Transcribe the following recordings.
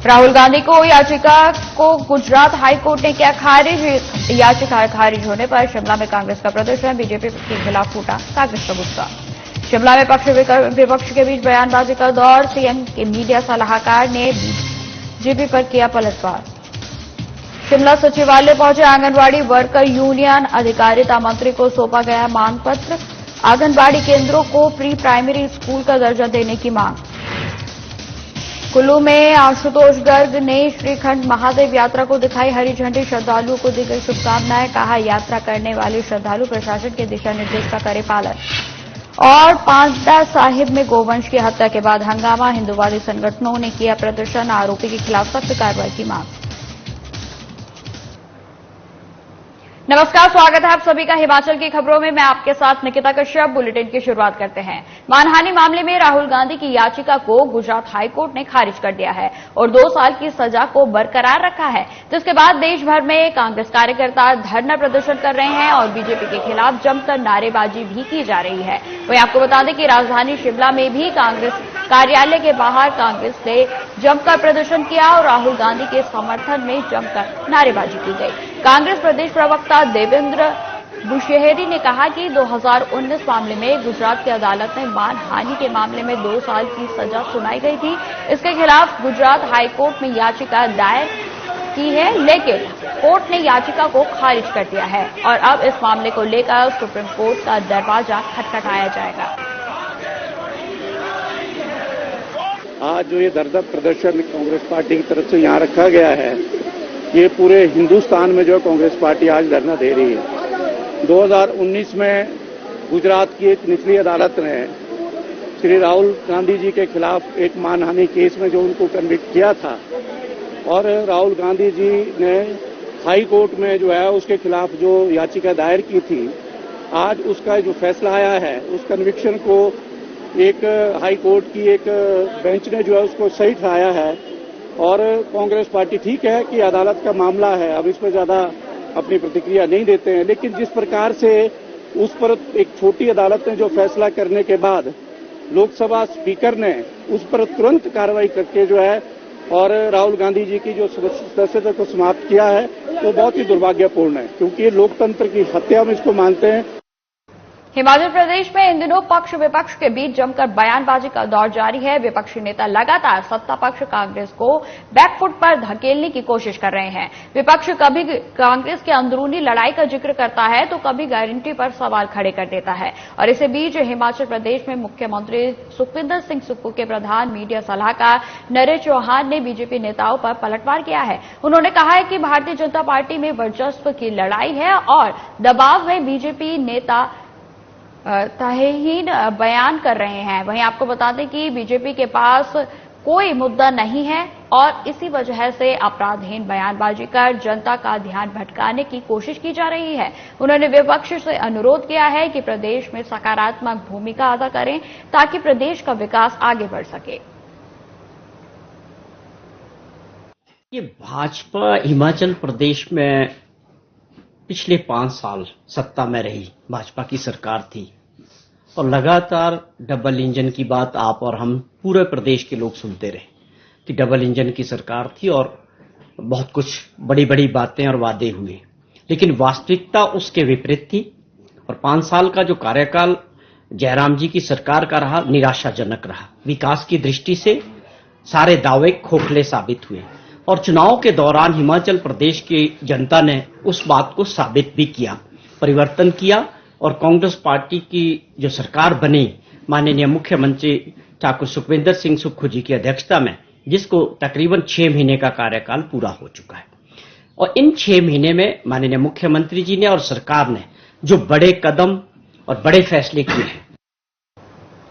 राहुल गांधी को याचिका को गुजरात हाईकोर्ट ने किया खारिज। याचिका खारिज होने पर शिमला में कांग्रेस का प्रदर्शन, बीजेपी के खिलाफ फूटा कांग्रेस का गुस्सा। शिमला में पक्ष विपक्ष के बीच बयानबाजी का दौर, सीएम के मीडिया सलाहकार ने बीजेपी पर किया पलटवार। शिमला सचिवालय पहुंचे आंगनबाड़ी वर्कर यूनियन, अधिकारिता मंत्री को सौंपा गया मांग पत्र। आंगनबाड़ी केंद्रों को प्री प्राइमरी स्कूल का दर्जा देने की मांग। कुल्लू में आशुतोष गर्ग ने श्रीखंड महादेव यात्रा को दिखाई हरी झंडी, श्रद्धालुओं को दी गई शुभकामनाएं। कहा, यात्रा करने वाले श्रद्धालु प्रशासन के दिशा निर्देश का करें पालन। और पांवटा साहिब में गोवंश की हत्या के बाद हंगामा, हिंदुवादी संगठनों ने किया प्रदर्शन, आरोपी के खिलाफ सख्त कार्रवाई की मांग। नमस्कार, स्वागत है आप सभी का हिमाचल की खबरों में। मैं आपके साथ निकिता कश्यप। बुलेटिन की शुरुआत करते हैं। मानहानि मामले में राहुल गांधी की याचिका को गुजरात हाईकोर्ट ने खारिज कर दिया है और 2 साल की सजा को बरकरार रखा है। जिसके बाद देश भर में कांग्रेस कार्यकर्ता धरना प्रदर्शन कर रहे हैं और बीजेपी के खिलाफ जमकर नारेबाजी भी की जा रही है। वहीं आपको बता दें कि राजधानी शिमला में भी कांग्रेस कार्यालय के बाहर कांग्रेस ने जमकर प्रदर्शन किया और राहुल गांधी के समर्थन में जमकर नारेबाजी की गई। कांग्रेस प्रदेश प्रवक्ता देवेंद्र बुशेहरी ने कहा कि 2019 मामले में गुजरात की अदालत ने मानहानि के मामले में 2 साल की सजा सुनाई गई थी। इसके खिलाफ गुजरात हाईकोर्ट में याचिका दायर की है, लेकिन कोर्ट ने याचिका को खारिज कर दिया है और अब इस मामले को लेकर सुप्रीम कोर्ट का दरवाजा खटखटाया जाएगा। आज जो ये दरदर प्रदर्शन कांग्रेस पार्टी की तरफ से यहाँ रखा गया है, ये पूरे हिंदुस्तान में जो कांग्रेस पार्टी आज धरना दे रही है। 2019 में गुजरात की एक निचली अदालत ने श्री राहुल गांधी जी के खिलाफ एक मानहानि केस में जो उनको कन्विक्ट किया था और राहुल गांधी जी ने हाई कोर्ट में जो है उसके खिलाफ जो याचिका दायर की थी, आज उसका जो फैसला आया है, उस कन्विक्शन को एक हाई कोर्ट की एक बेंच ने जो है उसको सही ठहराया है। और कांग्रेस पार्टी ठीक है कि अदालत का मामला है, अब इस पर ज्यादा अपनी प्रतिक्रिया नहीं देते हैं, लेकिन जिस प्रकार से उस पर एक छोटी अदालत ने जो फैसला करने के बाद लोकसभा स्पीकर ने उस पर तुरंत कार्रवाई करके जो है और राहुल गांधी जी की जो सदस्यता को समाप्त किया है, वो बहुत ही दुर्भाग्यपूर्ण है, क्योंकि ये लोकतंत्र की हत्या हम इसको मानते हैं। हिमाचल प्रदेश में इन दिनों पक्ष विपक्ष के बीच जमकर बयानबाजी का दौर जारी है। विपक्षी नेता लगातार सत्ता पक्ष कांग्रेस को बैकफुट पर धकेलने की कोशिश कर रहे हैं। विपक्ष कभी कांग्रेस की अंदरूनी लड़ाई का जिक्र करता है तो कभी गारंटी पर सवाल खड़े कर देता है। और इसी बीच हिमाचल प्रदेश में मुख्यमंत्री सुखविंदर सिंह सुक्खू के प्रधान मीडिया सलाहकार नरेश चौहान ने बीजेपी नेताओं पर पलटवार किया है। उन्होंने कहा है कि भारतीय जनता पार्टी में वर्चस्व की लड़ाई है और दबाव में बीजेपी नेता तहहीन बयान कर रहे हैं। वहीं आपको बता दें कि बीजेपी के पास कोई मुद्दा नहीं है और इसी वजह से अपराधहीन बयानबाजी कर जनता का ध्यान भटकाने की कोशिश की जा रही है। उन्होंने विपक्ष से अनुरोध किया है कि प्रदेश में सकारात्मक भूमिका अदा करें ताकि प्रदेश का विकास आगे बढ़ सके। ये भाजपा हिमाचल प्रदेश में पिछले 5 साल सत्ता में रही, भाजपा की सरकार थी और लगातार डबल इंजन की बात आप और हम पूरे प्रदेश के लोग सुनते रहे कि डबल इंजन की सरकार थी और बहुत कुछ बड़ी बड़ी बातें और वादे हुए, लेकिन वास्तविकता उसके विपरीत थी। और 5 साल का जो कार्यकाल जयराम जी की सरकार का रहा, निराशाजनक रहा। विकास की दृष्टि से सारे दावे खोखले साबित हुए और चुनाव के दौरान हिमाचल प्रदेश की जनता ने उस बात को साबित भी किया, परिवर्तन किया और कांग्रेस पार्टी की जो सरकार बनी माननीय मुख्यमंत्री ठाकुर सुखविंदर सिंह सुक्खू जी की अध्यक्षता में, जिसको तकरीबन 6 महीने का कार्यकाल पूरा हो चुका है। और इन 6 महीने में माननीय मुख्यमंत्री जी ने और सरकार ने जो बड़े कदम और बड़े फैसले किए हैं।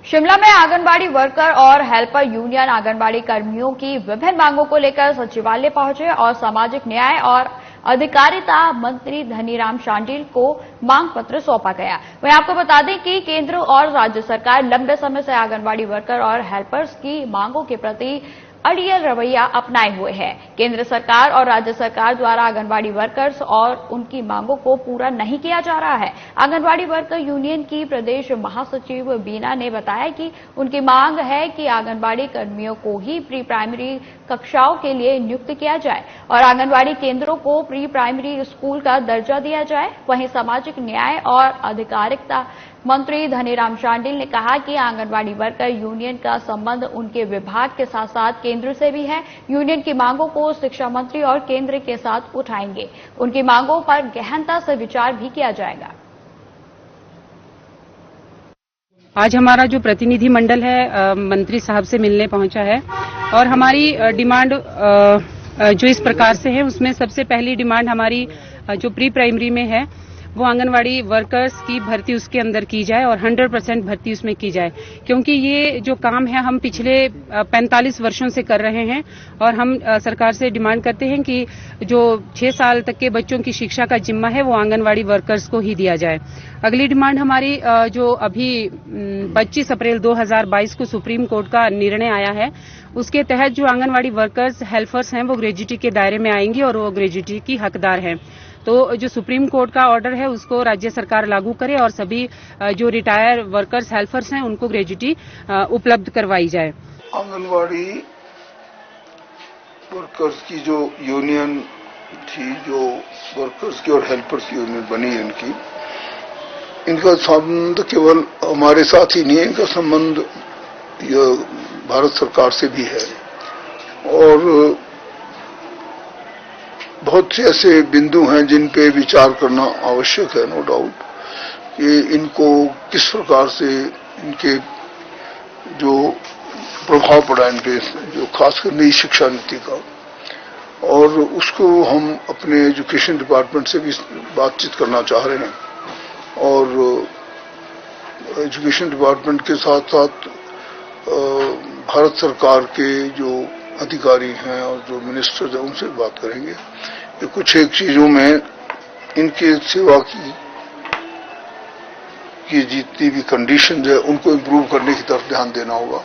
शिमला में आंगनबाड़ी वर्कर और हेल्पर यूनियन आंगनबाड़ी कर्मियों की विभिन्न मांगों को लेकर सचिवालय पहुंचे और सामाजिक न्याय और अधिकारिता मंत्री धनीराम शांडिल को मांग पत्र सौंपा गया। वहीं आपको बता दें कि केंद्र और राज्य सरकार लंबे समय से आंगनबाड़ी वर्कर और हेल्पर्स की मांगों के प्रति अड़ियल रवैया अपनाए हुए है। केंद्र सरकार और राज्य सरकार द्वारा आंगनबाड़ी वर्कर्स और उनकी मांगों को पूरा नहीं किया जा रहा है। आंगनबाड़ी वर्कर यूनियन की प्रदेश महासचिव बीना ने बताया कि उनकी मांग है कि आंगनबाड़ी कर्मियों को ही प्री प्राइमरी कक्षाओं के लिए नियुक्त किया जाए और आंगनबाड़ी केंद्रों को प्री प्राइमरी स्कूल का दर्जा दिया जाए। वहीं सामाजिक न्याय और अधिकारिता मंत्री धनीराम शांडिल ने कहा कि आंगनबाड़ी वर्कर यूनियन का संबंध उनके विभाग के साथ साथ केंद्र से भी है। यूनियन की मांगों को शिक्षा मंत्री और केंद्र के साथ उठाएंगे। उनकी मांगों पर गहनता से विचार भी किया जाएगा। आज हमारा जो प्रतिनिधि मंडल है मंत्री साहब से मिलने पहुंचा है और हमारी डिमांड जो इस प्रकार से है, उसमें सबसे पहली डिमांड हमारी जो प्री प्राइमरी में है वो आंगनवाड़ी वर्कर्स की भर्ती उसके अंदर की जाए और 100% भर्ती उसमें की जाए, क्योंकि ये जो काम है हम पिछले 45 वर्षों से कर रहे हैं और हम सरकार से डिमांड करते हैं कि जो 6 साल तक के बच्चों की शिक्षा का जिम्मा है वो आंगनवाड़ी वर्कर्स को ही दिया जाए। अगली डिमांड हमारी जो अभी 25 अप्रैल 2022 को सुप्रीम कोर्ट का निर्णय आया है, उसके तहत जो आंगनवाड़ी वर्कर्स हेल्पर्स हैं वो ग्रेजुटी के दायरे में आएंगी और वो ग्रेजुटी की हकदार हैं। तो जो सुप्रीम कोर्ट का ऑर्डर है उसको राज्य सरकार लागू करे और सभी जो रिटायर वर्कर्स हेल्पर्स हैं उनको ग्रेजुटी उपलब्ध करवाई जाए। आंगनवाड़ी वर्कर्स की जो यूनियन थी, जो वर्कर्स की और हेल्पर्स यूनियन बनी है इनका संबंध केवल हमारे साथ ही नहीं है, इनका संबंध भारत सरकार से भी है और बहुत से ऐसे बिंदु हैं जिन पे विचार करना आवश्यक है। नो डाउट कि इनको किस प्रकार से इनके जो प्रभाव पड़ा इन पे, जो खासकर नई शिक्षा नीति का, और उसको हम अपने एजुकेशन डिपार्टमेंट से भी बातचीत करना चाह रहे हैं और एजुकेशन डिपार्टमेंट के साथ साथ भारत सरकार के जो अधिकारी हैं और जो मिनिस्टर्स हैं उनसे बात करेंगे कि कुछ एक चीजों में इनके सेवा की जितनी भी कंडीशंस है उनको इम्प्रूव करने की तरफ ध्यान देना होगा।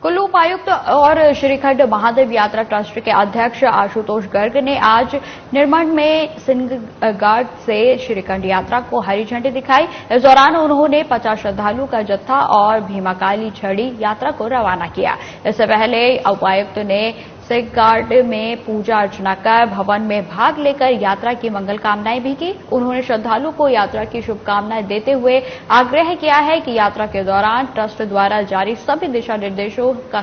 कुल्लू उपायुक्त और श्रीखंड महादेव यात्रा ट्रस्ट के अध्यक्ष आशुतोष गर्ग ने आज निर्मंड में सिंहगढ़ से श्रीखंड यात्रा को हरी झंडी दिखाई। इस दौरान उन्होंने 50 श्रद्धालुओं का जत्था और भीमाकाली छड़ी यात्रा को रवाना किया। इससे पहले उपायुक्त ने सिंहगढ़ में पूजा अर्चना कर भवन में भाग लेकर यात्रा की मंगल कामनाएं भी की। उन्होंने श्रद्धालुओं को यात्रा की शुभकामनाएं देते हुए आग्रह किया है कि यात्रा के दौरान ट्रस्ट द्वारा जारी सभी दिशा निर्देशों का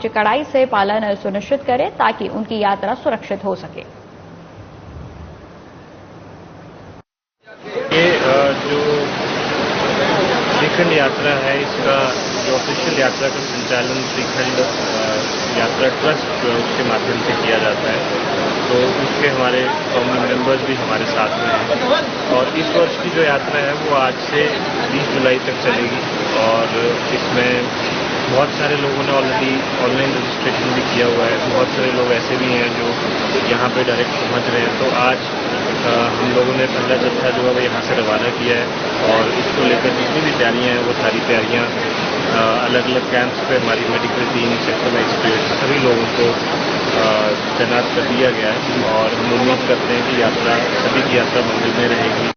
कड़ाई से पालन सुनिश्चित करें ताकि उनकी यात्रा सुरक्षित हो सके। ये जो श्रीखंड यात्रा है, इसका जो ऑफिशियल यात्रा का संचालन श्रीखंड यात्रा ट्रस्ट उसके माध्यम से किया जाता है, तो उसके हमारे फैमिली मेंबर्स भी हमारे साथ में हैं और इस वर्ष की जो यात्रा है वो आज से 20 जुलाई तक चलेगी और इसमें बहुत सारे लोगों ने ऑलरेडी ऑनलाइन रजिस्ट्रेशन भी किया हुआ है। बहुत सारे लोग ऐसे भी हैं जो यहाँ पे डायरेक्ट पहुँच रहे हैं। तो आज हम लोगों ने पहला जत्था जो है वो यहाँ से रवाना किया है और इसको लेकर जितनी भी तैयारियाँ हैं वो सारी तैयारियाँ अलग अलग कैंप्स पे हमारी मेडिकल टीम, सेक्टर एक्सपर्ट सभी लोगों को तैनात कर दिया गया है और हम उम्मीद करते हैं कि यात्रा सभी की यात्रा मंजिल में रहेगी।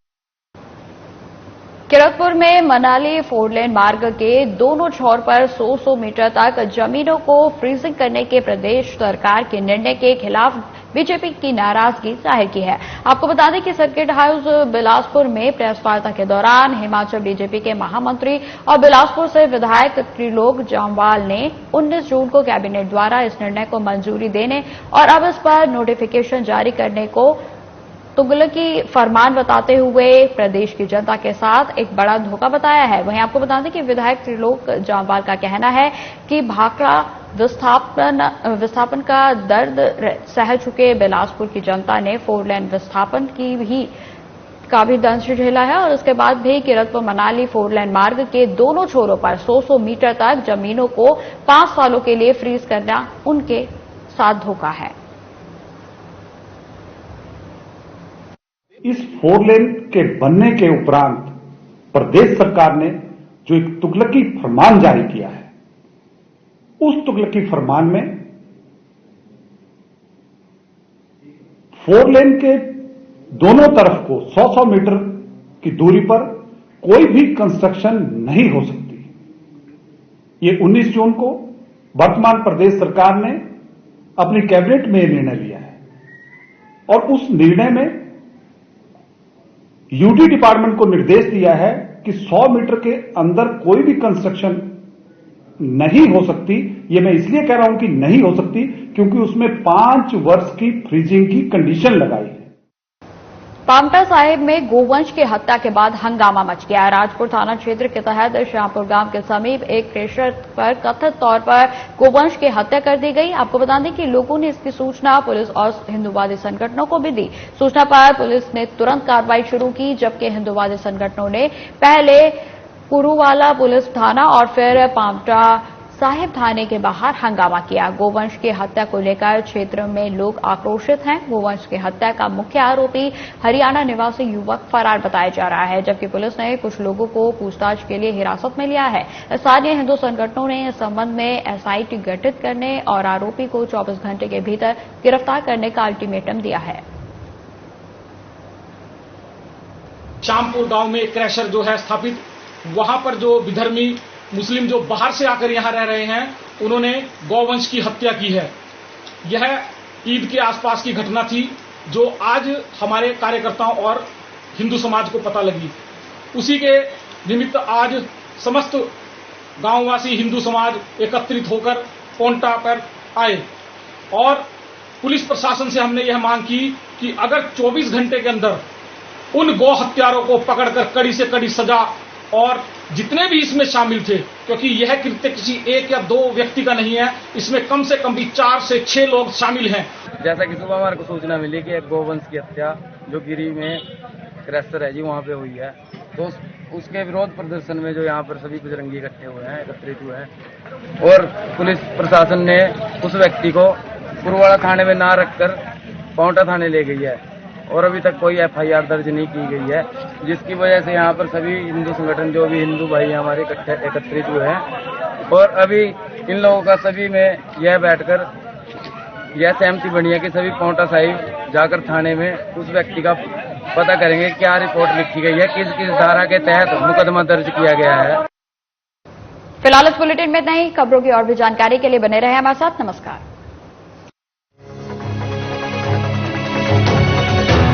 किरतपुर में मनाली 4 लेन मार्ग के दोनों छोर पर 100 मीटर तक जमीनों को फ्रीजिंग करने के प्रदेश सरकार के निर्णय के खिलाफ बीजेपी की नाराजगी जाहिर की है। आपको बता दें कि सर्किट हाउस बिलासपुर में प्रेस वार्ता के दौरान हिमाचल बीजेपी के महामंत्री और बिलासपुर से विधायक त्रिलोक जामवाल ने 19 जून को कैबिनेट द्वारा इस निर्णय को मंजूरी देने और अब इस पर नोटिफिकेशन जारी करने को तुगलकी फरमान बताते हुए प्रदेश की जनता के साथ एक बड़ा धोखा बताया है। वहीं आपको बता दें कि विधायक त्रिलोक जामवाल का कहना है कि भाखड़ा विस्थापन का दर्द सह चुके बिलासपुर की जनता ने 4 लेन विस्थापन का भी दंश झेला है और उसके बाद भी किरतपुर मनाली 4 लेन मार्ग के दोनों छोरों पर 100 मीटर तक जमीनों को 5 सालों के लिए फ्रीज करना उनके साथ धोखा है। इस 4 लेन के बनने के उपरांत प्रदेश सरकार ने जो एक तुगलकी फरमान जारी किया है उस तुगलकी फरमान में 4 लेन के दोनों तरफ को 100-100 मीटर की दूरी पर कोई भी कंस्ट्रक्शन नहीं हो सकती। ये 19 जून को वर्तमान प्रदेश सरकार ने अपनी कैबिनेट में निर्णय लिया है और उस निर्णय में यूटी डिपार्टमेंट को निर्देश दिया है कि 100 मीटर के अंदर कोई भी कंस्ट्रक्शन नहीं हो सकती। ये मैं इसलिए कह रहा हूं कि नहीं हो सकती क्योंकि उसमें 5 वर्ष की फ्रीजिंग की कंडीशन लगाई है। पांवटा साहिब में गोवंश की हत्या के बाद हंगामा मच गया। राजपुर थाना क्षेत्र के तहत श्यामपुर गांव के समीप एक क्रेशर पर कथित तौर पर गोवंश की हत्या कर दी गई। आपको बता दें कि लोगों ने इसकी सूचना पुलिस और हिंदूवादी संगठनों को भी दी। सूचना पर पुलिस ने तुरंत कार्रवाई शुरू की, जबकि हिंदूवादी संगठनों ने पहले पुरूवाला पुलिस थाना और फिर पांवटा साहिब थाने के बाहर हंगामा किया। गोवंश की हत्या को लेकर क्षेत्र में लोग आक्रोशित हैं। गोवंश की हत्या का मुख्य आरोपी हरियाणा निवासी युवक फरार बताया जा रहा है, जबकि पुलिस ने कुछ लोगों को पूछताछ के लिए हिरासत में लिया है। स्थानीय हिंदू संगठनों ने इस संबंध में एसआईटी गठित करने और आरोपी को 24 घंटे के भीतर गिरफ्तार करने का अल्टीमेटम दिया है। श्यामपुर गांव में क्रैशर जो है स्थापित, वहां पर जो विधर्मी मुस्लिम जो बाहर से आकर यहां रह रहे हैं, उन्होंने गौवंश की हत्या की है। यह ईद के आसपास की घटना थी जो आज हमारे कार्यकर्ताओं और हिंदू समाज को पता लगी। उसी के निमित्त आज समस्त गांववासी हिंदू समाज एकत्रित होकर पांवटा पर आए और पुलिस प्रशासन से हमने यह मांग की कि अगर 24 घंटे के अंदर उन गौ हत्यारों को पकड़कर कड़ी से कड़ी सजा और जितने भी इसमें शामिल थे, क्योंकि यह कृत्य किसी एक या 2 व्यक्ति का नहीं है, इसमें कम से कम भी 4 से 6 लोग शामिल हैं। जैसा कि सुबह हमारे को सूचना मिली कि एक गोवंश की हत्या जो गिरी में क्रैशर है जी वहां पे हुई है, तो उसके विरोध प्रदर्शन में जो यहाँ पर सभी बजरंगी इकट्ठे हुए हैं, एकत्रित हुए हैं और पुलिस प्रशासन ने उस व्यक्ति को पुरवाड़ा थाने में ना रखकर पांवटा थाने ले गई है और अभी तक कोई एफआईआर दर्ज नहीं की गई है, जिसकी वजह से यहाँ पर सभी हिंदू संगठन जो भी हिंदू भाई हमारे एकत्रित हुए हैं और अभी इन लोगों का सभी में यह बैठकर यह सहमति बनी है कि सभी पांवटा साहिब जाकर थाने में उस व्यक्ति का पता करेंगे क्या रिपोर्ट लिखी गई है, किस किस धारा के तहत मुकदमा दर्ज किया गया है। फिलहाल इस बुलेटिन में इतना ही। खबरों की और भी जानकारी के लिए बने रहे हमारे साथ। नमस्कार।